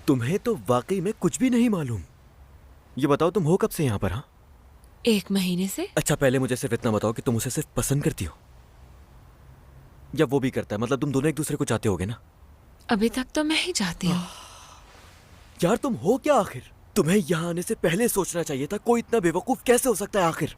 तुम्हें तो वाकई में कुछ भी नहीं मालूम। ये बताओ, तुम हो कब से यहाँ पर? हाँ, 1 महीने से। अच्छा, पहले मुझे सिर्फ इतना बताओ कि तुम उसे सिर्फ पसंद करती हो या वो भी करता है? मतलब तुम दोनों एक दूसरे को चाहते होगे ना? अभी तक तो मैं ही चाहती हूँ। यार, तुम हो क्या आखिर? तुम्हें यहाँ आने से पहले सोचना चाहिए था। कोई इतना बेवकूफ कैसे हो सकता है आखिर?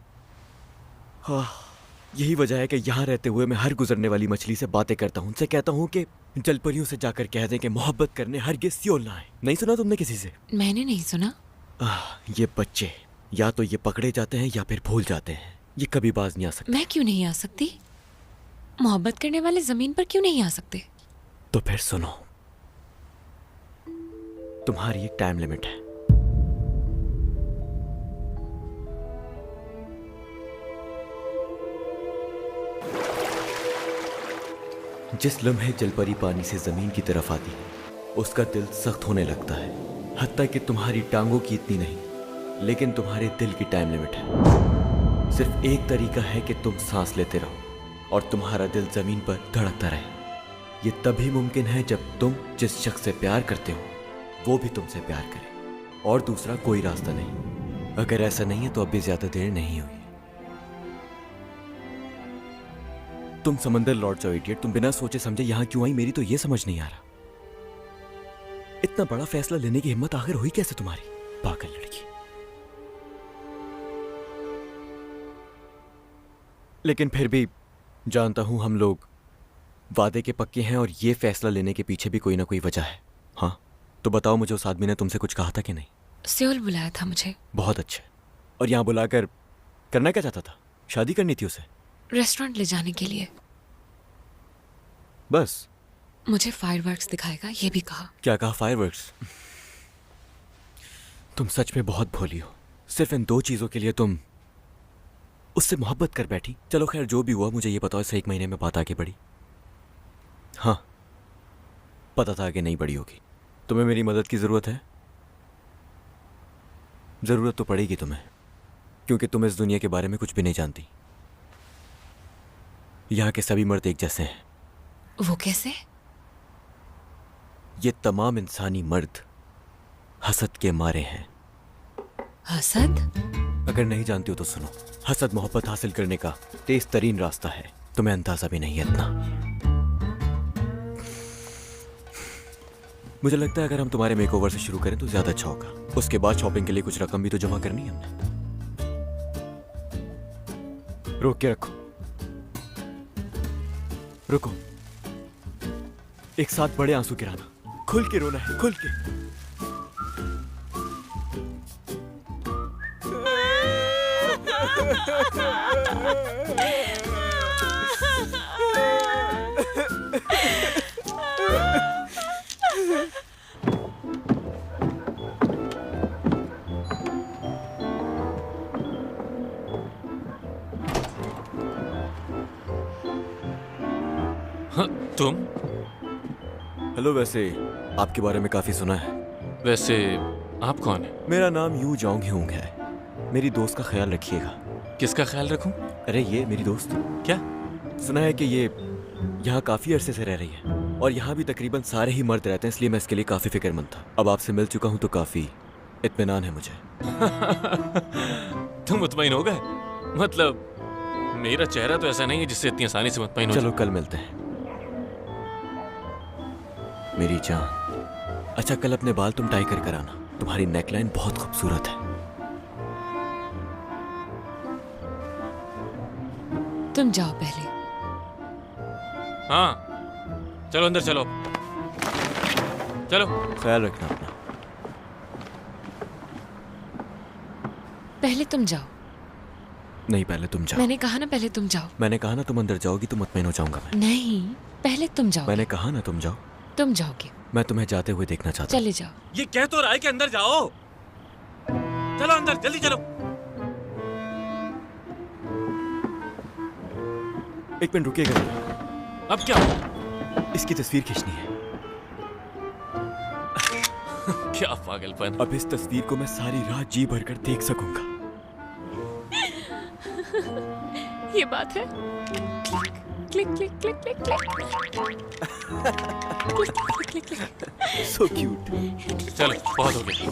यही वजह है कि यहाँ रहते हुए मैं हर गुजरने वाली मछली से बातें करता हूँ, उनसे कहता हूँ कि जलपरियों से जाकर कह दें कि मोहब्बत करने हरगिज़ सियोल ना आए। नहीं सुना तुमने किसी से? मैंने नहीं सुना। ये बच्चे या तो ये पकड़े जाते हैं या फिर भूल जाते हैं, ये कभी बाज नहीं आ सकते। मैं क्यों नहीं आ सकती? मोहब्बत करने वाले जमीन पर क्यों नहीं आ सकते? तो फिर सुनो, तुम्हारी एक टाइम लिमिट है। जिस लम्हे जलपरी पानी से जमीन की तरफ आती है उसका दिल सख्त होने लगता है, हत्ता कि तुम्हारी टांगों की इतनी नहीं, लेकिन तुम्हारे दिल की टाइम लिमिट है। सिर्फ एक तरीका है कि तुम सांस लेते रहो और तुम्हारा दिल जमीन पर धड़कता रहे। ये तभी मुमकिन है जब तुम जिस शख्स से प्यार करते हो वो भी तुमसे प्यार करे, और दूसरा कोई रास्ता नहीं। अगर ऐसा नहीं है तो अभी ज्यादा देर नहीं हुई। तुम समंदर लौट जाओ इडियट। तुम बिना सोचे समझे यहां क्यों आई, मेरी तो ये समझ नहीं आ रहा। इतना बड़ा फैसला लेने की हिम्मत आखिर हुई कैसे तुम्हारी, पागल लड़की। लेकिन फिर भी जानता हूं हम लोग वादे के पक्के हैं और ये फैसला लेने के पीछे भी कोई ना कोई वजह है। हाँ तो बताओ मुझे, उस आदमी ने तुमसे कुछ कहा था कि नहीं? सियोल बुलाया था मुझे। बहुत अच्छा। और यहां बुलाकर करना क्या चाहता था? शादी करनी थी उसे? रेस्टोरेंट ले जाने के लिए। बस? मुझे फायरवर्क्स दिखाएगा ये भी कहा। क्या कहा? फायरवर्क्स? तुम सच में बहुत भोली हो। सिर्फ इन 2 चीजों के लिए तुम उससे मोहब्बत कर बैठी। चलो खैर, जो भी हुआ मुझे ये बताओ, इससे 1 महीने में बात आगे बढ़ी? हाँ पता था कि नहीं बढ़ी होगी। तुम्हें मेरी मदद की जरूरत है? जरूरत तो पड़ेगी तुम्हें, क्योंकि तुम इस दुनिया के बारे में कुछ भी नहीं जानती। यहाँ के सभी मर्द एक जैसे हैं। वो कैसे? ये तमाम इंसानी मर्द हसद के मारे हैं। हसद? अगर नहीं जानती हो तो सुनो। हसद मोहब्बत हासिल करने का तेज तरीन रास्ता है। तुम्हें अंदाजा भी नहीं है इतना। मुझे लगता है अगर हम तुम्हारे मेकओवर से शुरू करें तो ज्यादा अच्छा होगा। उसके बाद शॉपिंग के लिए कुछ रकम भी तो जमा करनी है हमने। रोक के रखो, रुको। एक साथ बड़े आंसू गिराना, खुल के रोना है, खुल के। तुम? हेलो, वैसे आपके बारे में काफी सुना है। वैसे आप कौन है? मेरा नाम यू जोंग ह्यूंग है। मेरी दोस्त का ख्याल रखिएगा। किसका ख्याल रखूं? अरे ये मेरी दोस्त। क्या? सुना है कि ये यहाँ काफी अरसे से रह रही है और यहाँ भी तकरीबन सारे ही मर्द रहते हैं, इसलिए मैं इसके लिए काफी फिक्रमंद था। अब आपसे मिल चुका हूँ तो काफी इत्मीनान है मुझे। तुम मुतमईन हो गए? मतलब मेरा चेहरा तो ऐसा नहीं है जिससे इतनी आसानी से मुतमईन हो। चलो कल मिलते हैं मेरी जान। अच्छा, कल अपने बाल तुम टाई कर आना। तुम्हारी नेकलाइन बहुत खूबसूरत है। तुम जाओ पहले। हाँ चलो अंदर चलो। चलो। ख्याल रखना अपना। पहले तुम जाओ। नहीं, पहले तुम जाओ। मैंने कहा ना पहले तुम जाओ। मैंने कहा ना तुम अंदर जाओगी तो मुतमईन हो जाऊंगा मैं। नहीं, पहले तुम जाओ। मैंने कहा ना तुम जाओ। तुम जाओगे। मैं तुम्हें जाते हुए देखना चाहता हूं। चले जाओ। ये कह तो रहा है कि अंदर जाओ। चलो अंदर, जल्दी चलो। एक मिनट रुकिएगा। अब क्या? इसकी तस्वीर खींचनी है। क्या पागलपन। अब इस तस्वीर को मैं सारी रात जी भरकर देख सकूंगा। ये बात है। Click click click click click click. So cute. चलो बहुत हो गया।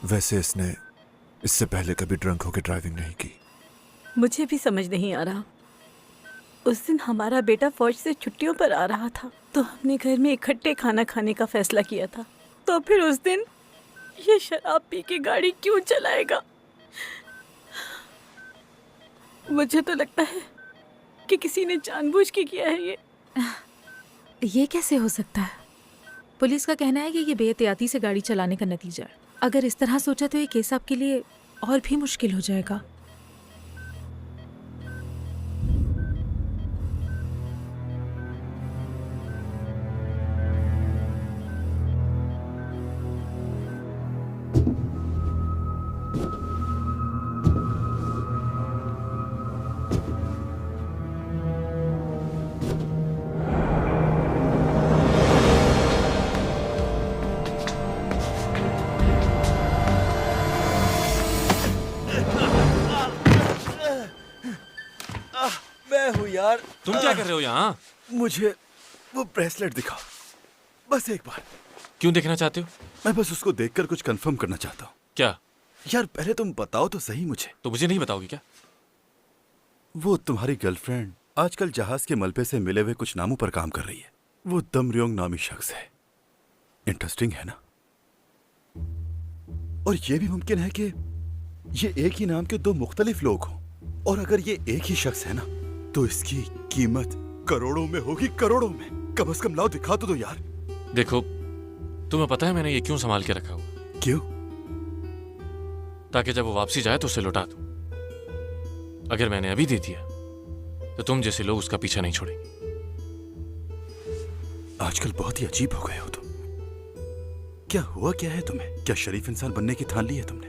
वैसे इसने इससे पहले कभी ड्रंक होकर ड्राइविंग नहीं की। मुझे भी समझ नहीं आ रहा उस दिन हमारा बेटा फौज से छुट्टियों पर आ रहा था तो हमने घर में इकट्ठे खाना खाने का फैसला किया था। तो फिर उस दिन ये शराब पी के गाड़ी क्यों चलाएगा? मुझे तो लगता है कि किसी ने जानबूझ के किया है ये कैसे हो सकता है? पुलिस का कहना है कि ये बेहतियाती से गाड़ी चलाने का नतीजा है। अगर इस तरह सोचा तो ये केस आपके लिए और भी मुश्किल हो जाएगा। मैं हूँ यार। तुम क्या कर रहे हो यहाँ? मुझे वो ब्रेसलेट दिखाओ, बस एक बार। क्यों देखना चाहते हो? मैं बस उसको देखकर कुछ कंफर्म करना चाहता हूँ। क्या? यार पहले तुम बताओ तो सही मुझे। तो मुझे नहीं बताओगी क्या? वो तुम्हारी गर्लफ्रेंड आजकल जहाज के मलबे से मिले हुए कुछ नामों पर काम कर रही है। वो दमरियोंग नामी शख्स है। इंटरेस्टिंग है ना? और ये भी मुमकिन है कि ये एक ही नाम के दो मुख्तलिफ लोग हों। और अगर ये एक ही शख्स है ना, तो इसकी कीमत करोड़ों में होगी, करोड़ों में। कम से कम लाओ दिखा तो दो यार। देखो, तुम्हें पता है मैंने ये क्यों संभाल के रखा हुआ? क्यों? ताकि जब वो वापसी जाए तो उसे लौटा दूं। अगर मैंने अभी दे दिया तो तुम जैसे लोग उसका पीछा नहीं छोड़ेंगे। आजकल बहुत ही अजीब हो गए हो तुम। क्या हुआ क्या है तुम्हें? क्या शरीफ इंसान बनने की ठान ली है तुमने?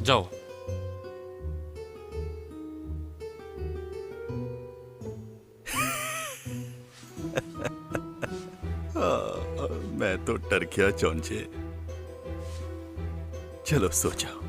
जाओ। मैं तो डर गया चौंचे। चलो सो जाओ।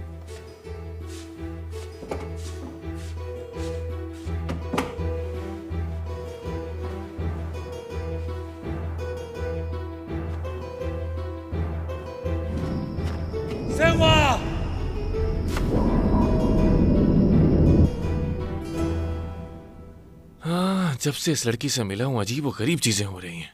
हाँ, जब से इस लड़की से मिला हूं अजीब और गरीब चीजें हो रही हैं।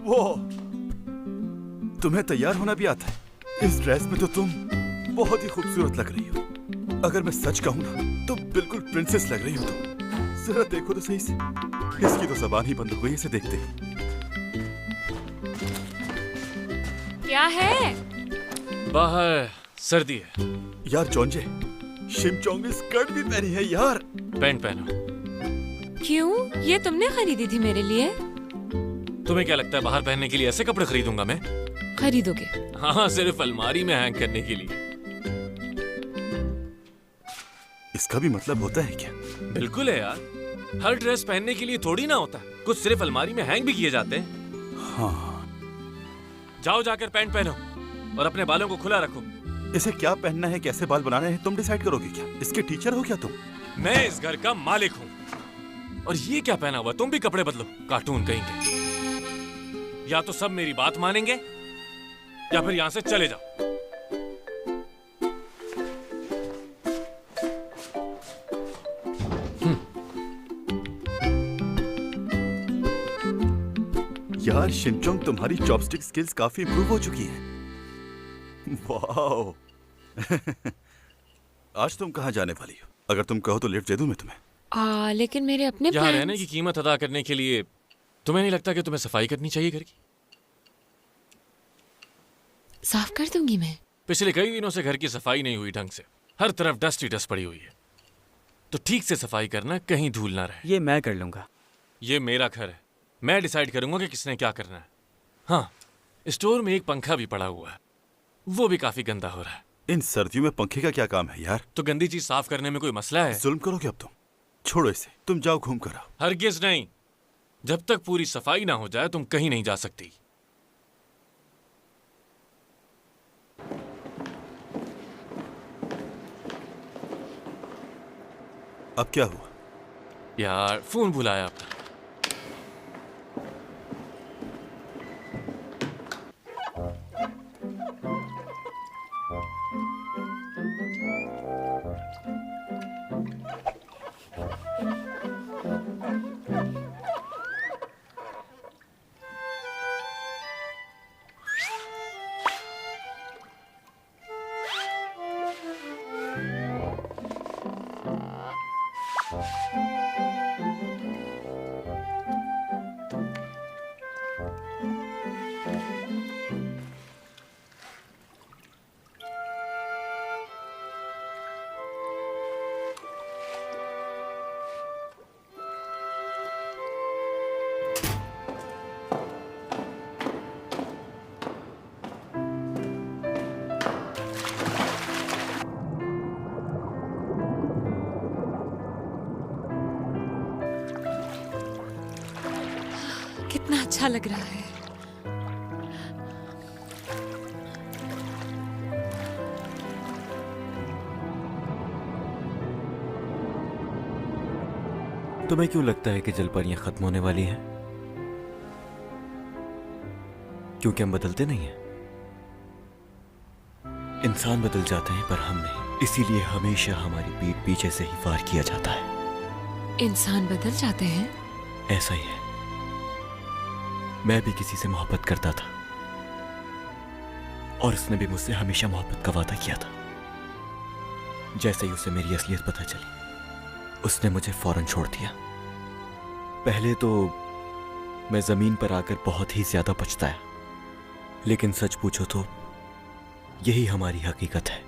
वो तुम्हें तैयार होना भी आता है? इस ड्रेस में तो तुम बहुत ही खूबसूरत लग रही हो। अगर मैं सच कहूं ना तो बिल्कुल प्रिंसेस लग रही हो तुम। जरा देखो तो सही से। इसकी तो जबान ही बंद हो गई इसे देखते ही। क्या है? बाहर सर्दी है। यार चौंजे, शिमचोंग ने स्कर्ट भी पहनी है यार। पैंट पहनो। क्यों? ये तुमने खरीदी थी मेरे लिए? तुम्हें क्या लगता है बाहर पहनने के लिए ऐसे कपड़े खरीदूंगा मैं? खरीदोगे? हाँ, सिर्फ अलमारी में हैंग करने के लिए। इसका भी मतलब होता है क्या? बिल्कुल है यार। हर ड्रेस पहनने के लिए थोड़ी ना होता है, कुछ सिर्फ अलमारी में हैंग भी किए जाते हैं। हाँ। जाओ जाकर पैंट पहनो और अपने बालों को खुला रखो। इसे क्या पहनना है, कैसे बाल बनाने हैं, तुम डिसाइड करोगे क्या? इसके टीचर हो क्या तुम? मैं इस घर का मालिक हूँ। और ये क्या पहना हुआ? तुम भी कपड़े बदलो, कार्टून कहेंगे। या तो सब मेरी बात मानेंगे या फिर यहां से चले जाओ। यार शिनचोंग, तुम्हारी चॉपस्टिक स्किल्स काफी इंप्रूव हो चुकी हैं। वाओ। आज तुम कहाँ जाने वाली हो? अगर तुम कहो तो लिफ्ट दे दूं मैं तुम्हें। लेकिन मेरे अपने यहाँ रहने की कीमत अदा करने के लिए तुम्हें नहीं लगता कि तुम्हें सफाई करनी चाहिए घर की? साफ कर दूंगी मैं। पिछले कई दिनों से घर की सफाई नहीं हुई ढंग से। हर तरफ डस्ट ही डस्ट पड़ी हुई है। तो ठीक से सफाई करना, कहीं धूल ना रहे। ये मैं कर लूंगा। ये मेरा घर है, मैं डिसाइड करूंगा कि किसने क्या करना है। हाँ, स्टोर में एक पंखा भी पड़ा हुआ है, वो भी काफी गंदा हो रहा है। इन सर्दियों में पंखे का क्या काम है यार? तो गंदी चीज साफ करने में कोई मसला है? जुल्म करोगे अब तुम? छोड़ो इसे, तुम जाओ घूम कर आओ। हरगिज नहीं। जब तक पूरी सफाई ना हो जाए तुम कहीं नहीं जा सकती। अब क्या हुआ? यार फोन भुलाया अपना। कितना अच्छा लग रहा है। तुम्हें क्यों लगता है कि जलपरियां खत्म होने वाली हैं? क्योंकि हम बदलते नहीं हैं। इंसान बदल जाते हैं पर हम नहीं, इसीलिए हमेशा हमारी पीठ पीछे से ही वार किया जाता है। इंसान बदल जाते हैं? ऐसा ही है। मैं भी किसी से मोहब्बत करता था और उसने भी मुझसे हमेशा मोहब्बत का वादा किया था। जैसे ही उसे मेरी असलियत पता चली, उसने मुझे फौरन छोड़ दिया। पहले तो मैं जमीन पर आकर बहुत ही ज्यादा पछताया, लेकिन सच पूछो तो यही हमारी हकीकत है।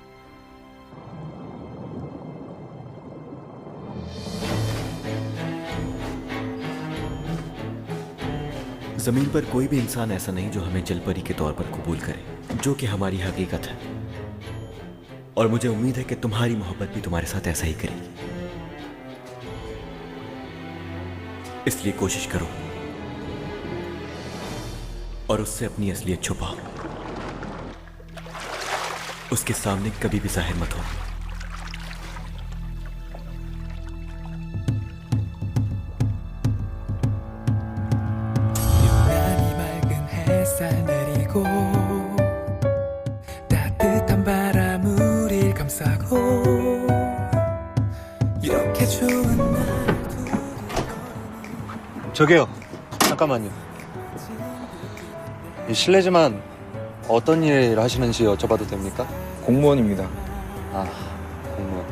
जमीन पर कोई भी इंसान ऐसा नहीं जो हमें जलपरी के तौर पर कबूल करे, जो कि हमारी हकीकत है। और मुझे उम्मीद है कि तुम्हारी मोहब्बत भी तुम्हारे साथ ऐसा ही करेगी। इसलिए कोशिश करो और उससे अपनी असलियत छुपाओ। उसके सामने कभी भी जाहिर मत हो। 저기요, 잠깐만요. 실례지만 어떤 일 하시는지 여쭤봐도 됩니까? 공무원입니다. 아, 공무원.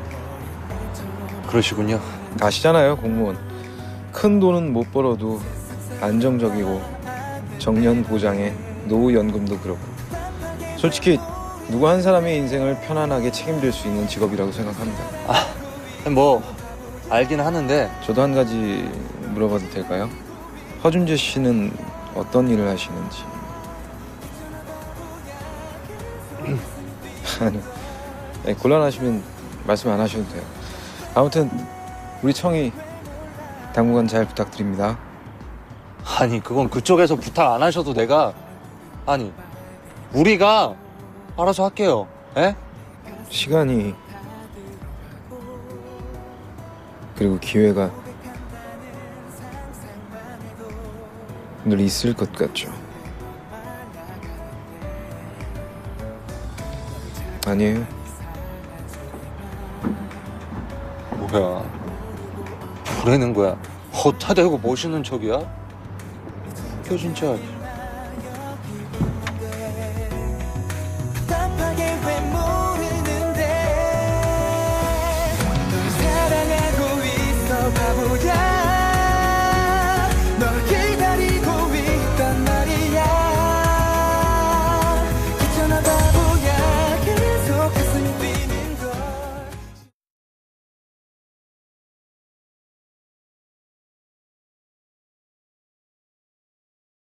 그러시군요. 아시잖아요, 공무원. 큰 돈은 못 벌어도 안정적이고 정년 보장에 노후연금도 그렇고 솔직히 누구 한 사람의 인생을 편안하게 책임질 수 있는 직업이라고 생각합니다. 뭐 알긴 하는데 저도 한 가지 물어봐도 될까요? 허준재 씨는 어떤 일을 하시는지. 아니, 곤란하시면 말씀 안 하셔도 돼요. 아무튼 우리 청이 당분간 잘 부탁드립니다. 아니 그건 그쪽에서 부탁 안 하셔도 내가 아니 우리가 알아서 할게요. 에? 시간이 그리고 기회가 늘 있을 것 같죠. 아니에요. 뭐야? 뭐라는 거야? 헛하대고 멋있는 척이야? 그 진짜